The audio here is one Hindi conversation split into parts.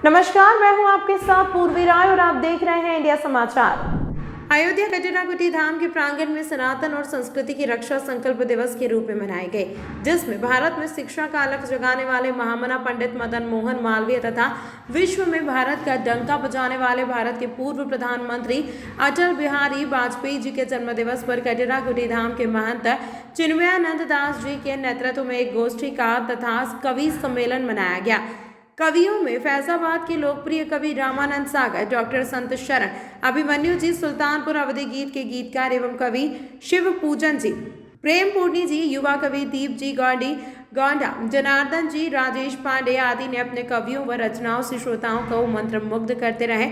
नमस्कार, मैं हूं आपके साथ पूर्वी राय और आप देख रहे हैं इंडिया समाचार। अयोध्या कजराकुटी धाम के प्रांगण में सनातन और संस्कृति की रक्षा संकल्प दिवस के रूप में मनाए गए, जिसमें भारत में शिक्षा का अलख जगाने वाले महामना पंडित मदन मोहन मालवीय तथा विश्व में भारत का डंका बजाने वाले भारत के पूर्व प्रधानमंत्री अटल बिहारी वाजपेयी जी के जन्म दिवस पर कजराकुटी धाम के महंत चिन्मयानंद दास जी के नेतृत्व में एक गोष्ठी का तथा कवि सम्मेलन मनाया गया। कवियों में फैजाबाद के लोकप्रिय कवि रामानंद सागर, डॉक्टर संत शरण, अभिमन्यु जी, सुल्तानपुर अवधि गीत के गीतकार एवं कवि शिव पूजन जी, प्रेम पूर्णी जी, युवा कवि दीप जी गौंडा, जनार्दन जी, राजेश पांडे आदि ने अपने कवियों व रचनाओं से श्रोताओं को मंत्रमुग्ध करते रहे।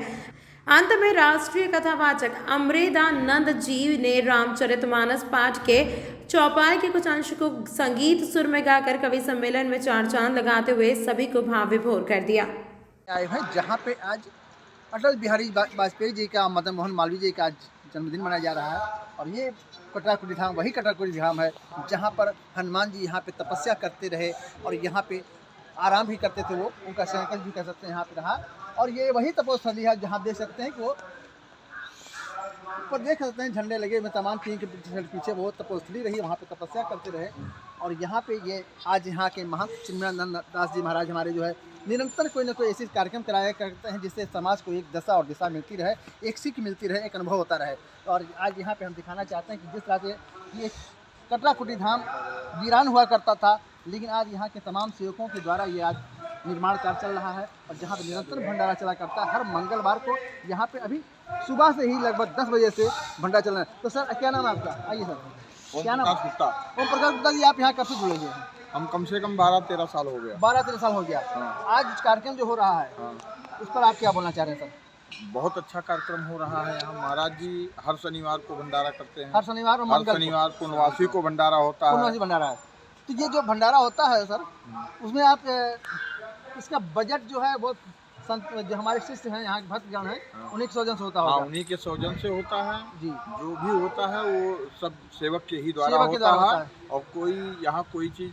अंत में राष्ट्रीय कथावाचक अमृतानंद जी ने रामचरितमानस पाठ के चौपाई के कुछ अंश को संगीत सुर में गाकर कवि सम्मेलन में चार चांद लगाते हुए सभी को भाव विभोर कर दिया। आए हैं जहाँ पे आज अटल बिहारी वाजपेयी जी का, मदन मोहन मालवीय जी का जन्मदिन मनाया जा रहा है। और ये कटराकुटी धाम वही कटराकुटी धाम है जहाँ पर हनुमान जी यहाँ पे तपस्या करते रहे और यहाँ पे आराम भी करते थे। वो उनका संकल्प भी कर सकते हैं यहाँ पे रहा। और ये वही तपोस्थली है जहाँ देख सकते हैं कि वो ऊपर देख सकते हैं झंडे लगे हुए तमाम टीम के पीछे वो तपोस्थली रही, वहाँ पे तपस्या करते रहे। और यहाँ पे ये आज यहाँ के महंत चिन्मयानंद दास जी महाराज हमारे जो है निरंतर कोई ना कोई ऐसे कार्यक्रम कराया करते हैं जिससे समाज को एक दशा और दिशा मिलती रहे, एक सीख मिलती रहे, एक अनुभव होता रहे। और आज यहाँ पे हम दिखाना चाहते हैं कि जिस तरह से ये कटराकुटी धाम वीरान हुआ करता था, लेकिन आज यहाँ के तमाम सेवकों के द्वारा ये आज निर्माण कार्य चल रहा है। और जहाँ पे निरंतर भंडारा चला करता है, हर मंगलवार को यहाँ पे अभी सुबह से ही लगभग 10 बजे से भंडारा चल रहा है। तो सर क्या नाम है आपका? आइए सर, क्या नाम? ओम प्रकाश गुप्ता जी। आप यहाँ कब से जुड़े हुए हैं? हम कम से कम 12-13 साल हो गया। 12-13 साल हो गया। हाँ। आज कार्यक्रम जो हो रहा है, हाँ, उस पर आप क्या बोलना चाह रहे हैं सर? बहुत अच्छा कार्यक्रम हो रहा है यहाँ। महाराज जी हर शनिवार को भंडारा करते हैं। हर शनिवार और हर शनिवार पूर्णवासी को भंडारा होता है। भंडारा है। तो ये जो भंडारा होता है सर, उसमें आप इसका बजट जो है वो जो हमारे शिष्य हैं यहाँ के भक्तगण हैं, हाँ, उन्हीं के सौजन से होता है। उन्हीं के सौजन से होता है जी। जो भी होता है वो सब सेवक के ही द्वारा होता है। और कोई यहाँ कोई चीज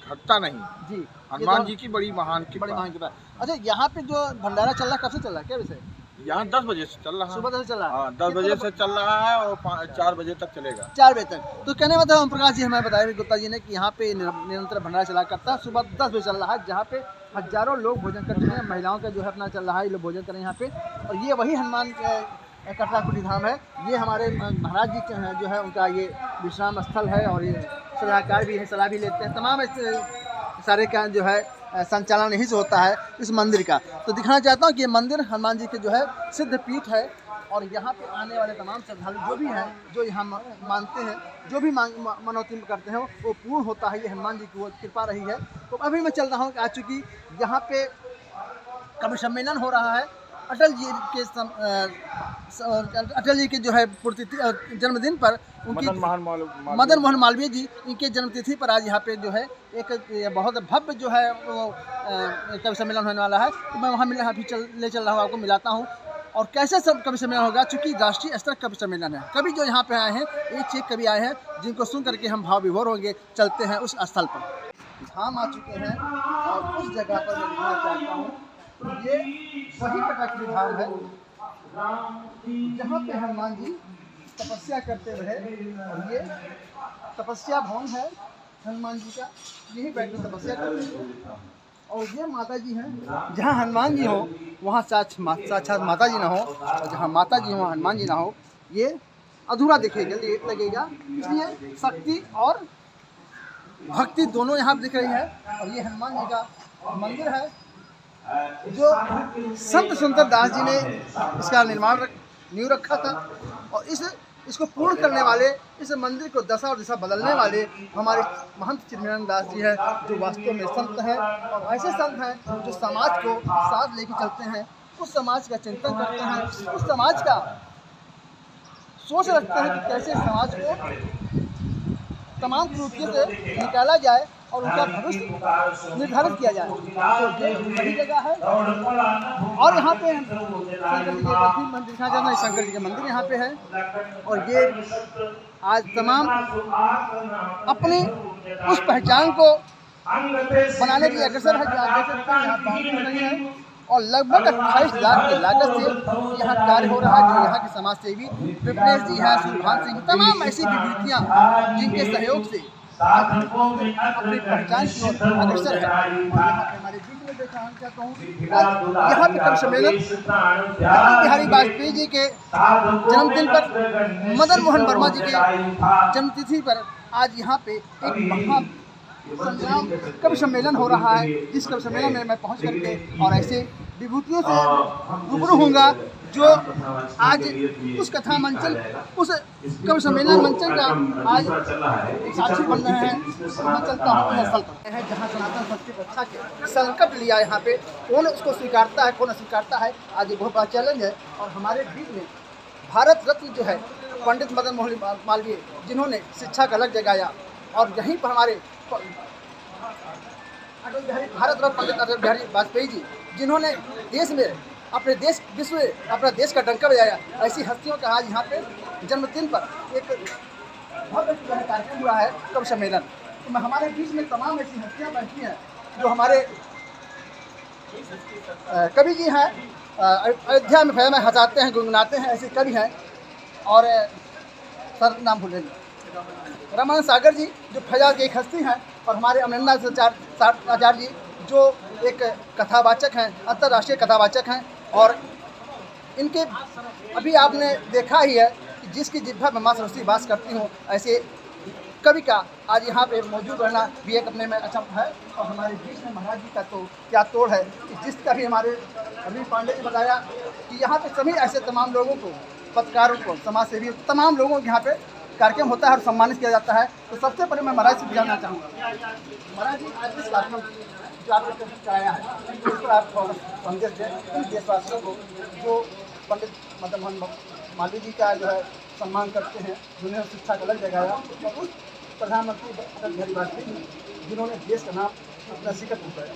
घटता नहीं जी। हनुमान जी की बड़ी महान की बात। अच्छा, यहाँ पे जो भंडारा चल रहा है, कब से चल रहा है, क्या विषय? यहाँ 10 बजे से चल रहा है। सुबह 10 से चल रहा है। 10 बजे से चल रहा है और 4 बजे तक चलेगा। 4 बजे तक। तो कहने मतलब ओम प्रकाश जी हमें बताया गुप्ता जी ने कि यहाँ पे निरंतर भंडारा चला करता है। सुबह 10 बजे चल रहा है, जहाँ पे हजारों लोग भोजन कर चुके हैं। महिलाओं का जो है अपना चल रहा है, ये लोग भोजन करें यहाँ पे। और ये वही हनुमान कटराकुटी धाम है। ये हमारे महाराज जी जो है उनका ये विश्राम स्थल है। और ये सलाहकार भी है, सलाह भी लेते हैं। तमाम सारे का जो है संचालन यहीं से होता है इस मंदिर का। तो दिखाना चाहता हूँ कि ये मंदिर हनुमान जी के जो है सिद्ध पीठ है। और यहाँ पे आने वाले तमाम श्रद्धालु जो भी हैं, जो यहाँ मानते हैं, जो भी मनौती करते हैं, वो पूर्ण होता है। ये हनुमान जी की वो कृपा रही है। तो अभी मैं चल रहा हूँ आज चूँकि यहाँ पे कवि सम्मेलन हो रहा है अटल जी के जो है जन्मदिन पर, उनकी मदन मोहन मालवीय जी इनके जन्मतिथि पर आज यहाँ पे जो है एक बहुत भव्य जो है वो कवि सम्मेलन होने वाला है। तो मैं वहाँ ले चल रहा हूँ, आपको मिलाता हूँ। और कैसे सब कवि सम्मेलन होगा, चूँकि राष्ट्रीय स्तर कवि सम्मेलन है। कवि जो यहाँ पे आए हैं, एक से एक कवि आए हैं जिनको सुन करके हम भाव विभोर होंगे। चलते हैं उस स्थल पर। धाम आ चुके हैं और उस जगह पर मैं दिखाना चाहता हूँ, ये वही कटराकुटी धाम है जहाँ पे हनुमान जी तपस्या करते रहे। और ये तपस्या भवन है हनुमान जी का, यही बैठ कर तपस्या करते हैं। और ये माता जी हैं, जहाँ हनुमान जी हो वहाँ साक्षात माता जी ना हो, और जहाँ माता जी हो वहाँ हनुमान जी ना हो, ये अधूरा दिखेगा, लेट लगेगा। इसलिए शक्ति और भक्ति दोनों यहाँ दिख रही है। और ये हनुमान जी का मंदिर है जो संत सुंदर दास जी ने इसका नींव रखा था। और इसको पूर्ण करने वाले, इस मंदिर को दशा और दिशा बदलने वाले हमारे महंत चिन्मयानंद दास जी हैं, जो वास्तव में संत हैं। और ऐसे संत हैं जो समाज को साथ लेके चलते हैं, उस समाज का चिंतन करते हैं, उस समाज का सोच रखते हैं कि कैसे समाज को तमाम कुरीतियों से निकाला जाए और उनका भविष्य निर्धारित किया जाए। तो ये बड़ी जगह है। और यहाँ पे शंकर जी के मंदिर दिखा जाना है, शंकर जी के मंदिर यहाँ पे है। और ये आज तमाम अपनी उस पहचान को बनाने के लिए अग्रसर है। जो आप देख सकते हैं यहाँ बाउंड्री नहीं है, और लगभग 28 लाख की लागत से यहाँ कार्य हो रहा है। जो यहाँ के समाज सेवी विपनेश जी हैं, सुभान सिंह, तमाम ऐसी विभूतियाँ जिनके सहयोग से अपनी पहचान की ओर अग्रसर है। हमारे बीच में देखा हम चाहता हूँ यहाँ पे कवि सम्मेलन अटल बिहारी वाजपेयी जी के जन्मदिन पर, मदन मोहन वर्मा जी के जन्मतिथि पर आज यहाँ पे एक महा संग्राम कवि सम्मेलन हो रहा है। जिस कवि सम्मेलन में मैं पहुँच करके और ऐसे विभूतियों से रूबरू होऊंगा जो आज उस कथा मंचन, उस कवि सम्मेलन मंचन का आज साक्षी बन रहे हैं। मैं चलता हूँ स्थल पर जहाँ सनातन संस्कृति रक्षा के संकल्प लिया यहाँ पे, कौन उसको स्वीकारता है कौन अस्वीकारता है, आज ये बहुत बड़ा चैलेंज है। और हमारे बीच में भारत रत्न जो है पंडित मदन मोहन मालवीय, जिन्होंने शिक्षा का लक्ष्य जगाया, और यहीं पर हमारे भारत रत्न पंडित अटल बिहारी वाजपेयी जी, जिन्होंने देश में अपने देश विश्व में अपना देश का डंका बजाया, ऐसी हस्तियों का आज यहाँ पे जन्मदिन पर एक भव्य कार्यक्रम हुआ है कवि सम्मेलन। तो हमारे बीच में तमाम ऐसी हस्तियाँ बैठी हैं जो हमारे कवि जी हैं, अयोध्या में फैमा हंसाते हैं, गुनगुनाते हैं, ऐसे कवि हैं। और सर नाम भूलेंगे, रामानंद सागर जी जो फैजाज की एक हस्ती हैं, और हमारे अमरेंद्र नाथ आचार्य जी जो एक कथावाचक हैं, अंतर्राष्ट्रीय कथावाचक हैं। और इनके अभी आपने देखा ही है कि जिसकी जिह्वा में माँ सरस्वती वास करती हूँ, ऐसे कवि का आज यहाँ पे मौजूद रहना भी एक अपने में अच्छा है। और हमारे बीच में महाराज जी का तो क्या तोड़ है कि जिसका भी हमारे अरविंद पांडे जी बताया कि यहाँ पे सभी ऐसे तमाम लोगों को, पत्रकारों को, समाज सेवी तमाम लोगों को यहाँ पे कार्यक्रम होता है और सम्मानित किया जाता है। तो सबसे पहले मैं महाराज से जानना चाहूँगा, महाराज जी आज इस कार्यक्रम जो आपने कराया है उस पर आप संदेश दें देशवासियों को जो पंडित मदन मोहन मालवीय जी का जो है सम्मान करते हैं, जिन्होंने शिक्षा का लक्ष्य जगाया, और उस प्रधानमंत्री अटल बिहारी वाजपेयी जी जिन्होंने देश का नाम अपना सिकत उठाया।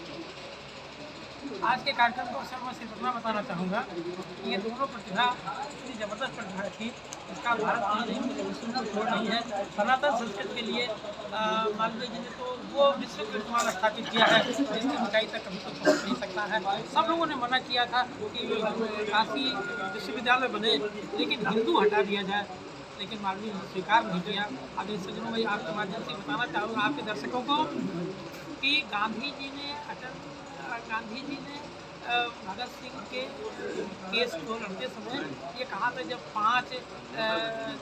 आज के कार्यक्रम को अवसर मैं सिर्फ इतना बताना चाहूँगा कि ये दोनों प्रतिभा इतनी ज़बरदस्त प्रतिभा थी, इसका भारत नहीं, मुझे विश्व को छोड़ नहीं है। सनातन संस्कृति के लिए मालवीय जी ने तो वो विश्व कीर्तिमान स्थापित किया है जिसकी ऊंचाई तक कभी तो पहुँच नहीं सकता है। सब लोगों ने मना किया था कि काशी विश्वविद्यालय बने लेकिन हिंदू हटा दिया जाए, लेकिन मालवीय ने स्वीकार नहीं किया। अब इन सज्जनों में आपके माध्यम से बताना चाहूँगा आपके दर्शकों को कि गांधी जी ने भगत सिंह के केस को लड़ते समय ये कहा था, जब 5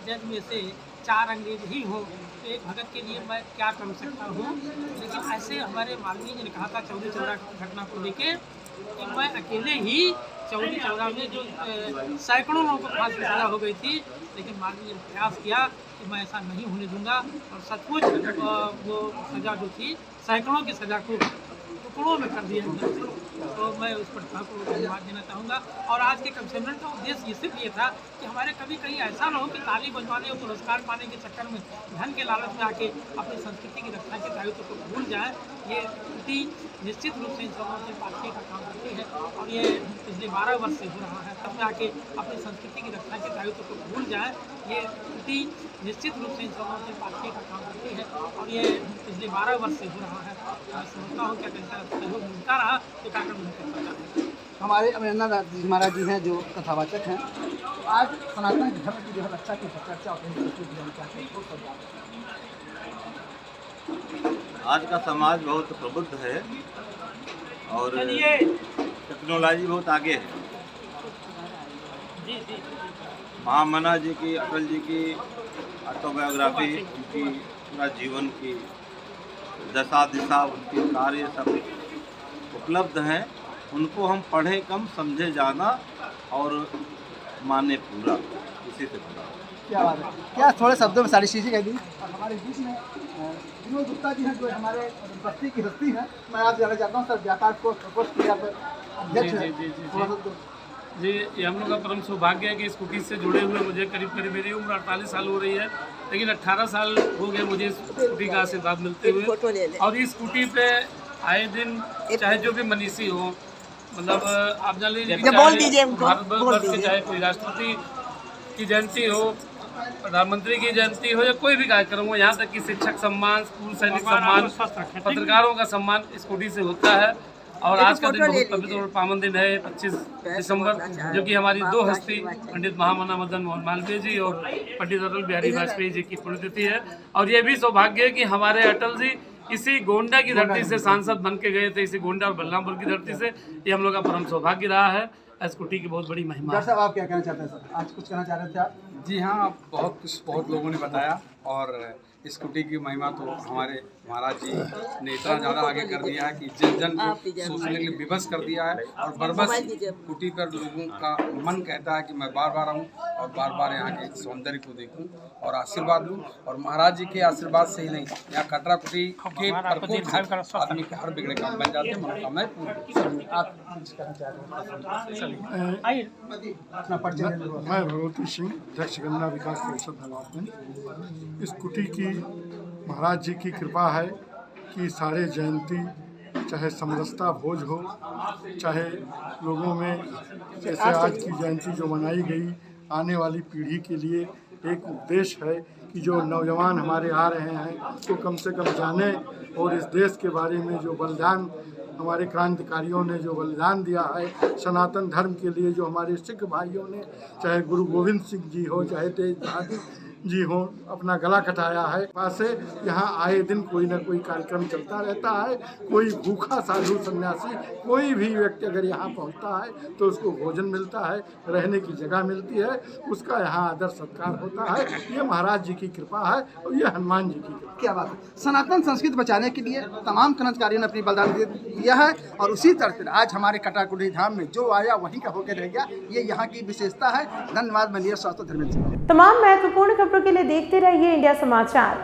जज में से 4 अंग्रेज ही हो तो एक भगत के लिए मैं क्या कर सकता हूँ। लेकिन ऐसे हमारे मालवीय जी ने कहा था चौरी चौरा घटना को लेके कि मैं अकेले ही चौरी चौरा में जो सैकड़ों लोगों को फांसी सजा हो गई थी, लेकिन मालवीय ने प्रयास किया कि मैं ऐसा नहीं होने दूंगा, और सचमुच वो सज़ा जो थी सैकड़ों की सज़ा को टुकड़ों में कर दिया गया। तो मैं उस प्रतिभा को धन्यवाद देना चाहूँगा। और आज के कवि सम्मेलन का उद्देश्य सिर्फ ये था कि हमारे कभी कहीं ऐसा ना हो कि ताली बजवाने और पुरस्कार पाने के चक्कर में धन के लालच में आके अपनी संस्कृति की रक्षा के दायित्व को भूल जाए। ये स्थिति निश्चित रूप से इन सबों से पार्टी का काम करती है, और ये पिछले 12 वर्ष से हो रहा है। तब जाके अपनी संस्कृति की रक्षा के दायित्व को भूल जाए। ये स्थिति निश्चित रूप से इन सबों से पार्टी का काम करती है, और ये पिछले 12 वर्ष से हो रहा है। मैं समझता हूँ कि अगर सहयोग मिलता रहा तो कार्यक्रम हमारे अमरेंद्र नाथ जी महाराज जी हैं जो कथावाचक हैं। आज सनातन धर्म की जो है रक्षा की चर्चा आज का समाज बहुत प्रबुद्ध है और टेक्नोलॉजी बहुत आगे है। महामना जी की, अटल जी की ऑटोबायोग्राफी, उनकी पूरा जीवन की दशा दिशा, उनके कार्य सब उपलब्ध हैं। उनको हम पढ़ें कम, समझे ज़्यादा और माने पूरा, इसी से पूरा। क्या बात है, क्या थोड़े शब्दों में सारी चीज़ें कह दी। और हमारे बीच में विनोद गुप्ता जी हैं जो हमारे बस्ती की हस्ती हैं। मैं आपसे जानना चाहता हूँ सर, व्यापार प्रकोष्ठ के अध्यक्ष हैं। जी, ये हम लोग का परम सौभाग्य है कि इस कुटीर से जुड़े हुए मुझे करीब मेरी उम्र 48 साल हो रही है, लेकिन 18 साल हो गए मुझे इस कुटीर का आशीर्वाद मिलते हुए। और इस कुटीर पे आए दिन चाहे जो भी मनीषी हो, मतलब आप जान लीजिए भारत के चाहे कोई राष्ट्रपति की जयंती हो, प्रधानमंत्री की जयंती हो, या कोई भी कार्यक्रम हो, यहाँ तक कि शिक्षक सम्मान, स्कूल सैनिक सम्मान, पत्रकारों का सम्मान इस कुटीर से होता है। और आज का दिन बहुत पवित्र और पावन दिन है, 25 दिसंबर, जो कि हमारी दो हस्ती पंडित महामना मदन मोहन मालवीय जी और पंडित अटल बिहारी वाजपेयी जी की पुण्यतिथि है। और ये भी सौभाग्य है कि हमारे अटल जी इसी गोंडा की धरती से सांसद बन के गए थे, इसी गोंडा और बलरामपुर की धरती से। ये हम लोग का परम सौभाग्य रहा है। स्कूटी की बहुत बड़ी महिमा है। साहब, आप क्या कहना चाहते हैं सर? आज कुछ कहना चाह रहे थे आप? जी हाँ, बहुत लोगों ने बताया, और स्कूटी की महिमा तो हमारे महाराज जी ने इतना ज़्यादा आगे कर दिया है कि जन जन को सोचने के लिए विवश कर दिया है। और बरबस स्कूटी पर लोगों का मन कहता है कि मैं बार बार आऊँ और बार बार यहाँ के सौंदर्य को देखूँ और आशीर्वाद लूँ। और महाराज जी के आशीर्वाद से ही नहीं, यहाँ कटरा कुटी के प्रकोप से आदमी के हर बिगड़े काम बन जाते हैं, मनोकामनाएं पूरी। आप कुछ कहना चाह रहे हैं? अपना परिचय। मैं भगवती सिंह, अध्यक्ष गन्ना विकास परिषद डेवलपमेंट। स्कूटी की महाराज जी की कृपा है कि सारे जयंती, चाहे समरसता भोज हो, चाहे लोगों में जैसे आज की जयंती जो मनाई गई, आने वाली पीढ़ी के लिए एक उपदेश है कि जो नौजवान हमारे आ रहे हैं तो कम से कम जाने और इस देश के बारे में जो बलिदान हमारे क्रांतिकारियों ने जो बलिदान दिया है सनातन धर्म के लिए, जो हमारे सिख भाइयों ने, चाहे गुरु गोविंद सिंह जी हो, चाहे तेज बहादुर जी हो, अपना गला कटाया है। पास से यहाँ आए दिन कोई ना कोई कार्यक्रम चलता रहता है। कोई भूखा साधु सन्यासी, कोई भी व्यक्ति अगर यहाँ पहुँचता है तो उसको भोजन मिलता है, रहने की जगह मिलती है, उसका यहाँ आदर सत्कार होता है। ये महाराज जी की कृपा है और ये हनुमान जी की कृपा। क्या बात है। सनातन संस्कृति बचाने के लिए तमाम क्रांतिकारियों ने अपनी बलिदान दिया है और उसी तरह से आज हमारे कटाकुटी धाम में जो आया वहीं का होकर रह गया। ये यहाँ की विशेषता है। धन्यवाद। मैं स्वास्थ्य धर्मेंद्र। तमाम महत्वपूर्ण खबरों के लिए देखते रहिए इंडिया समाचार।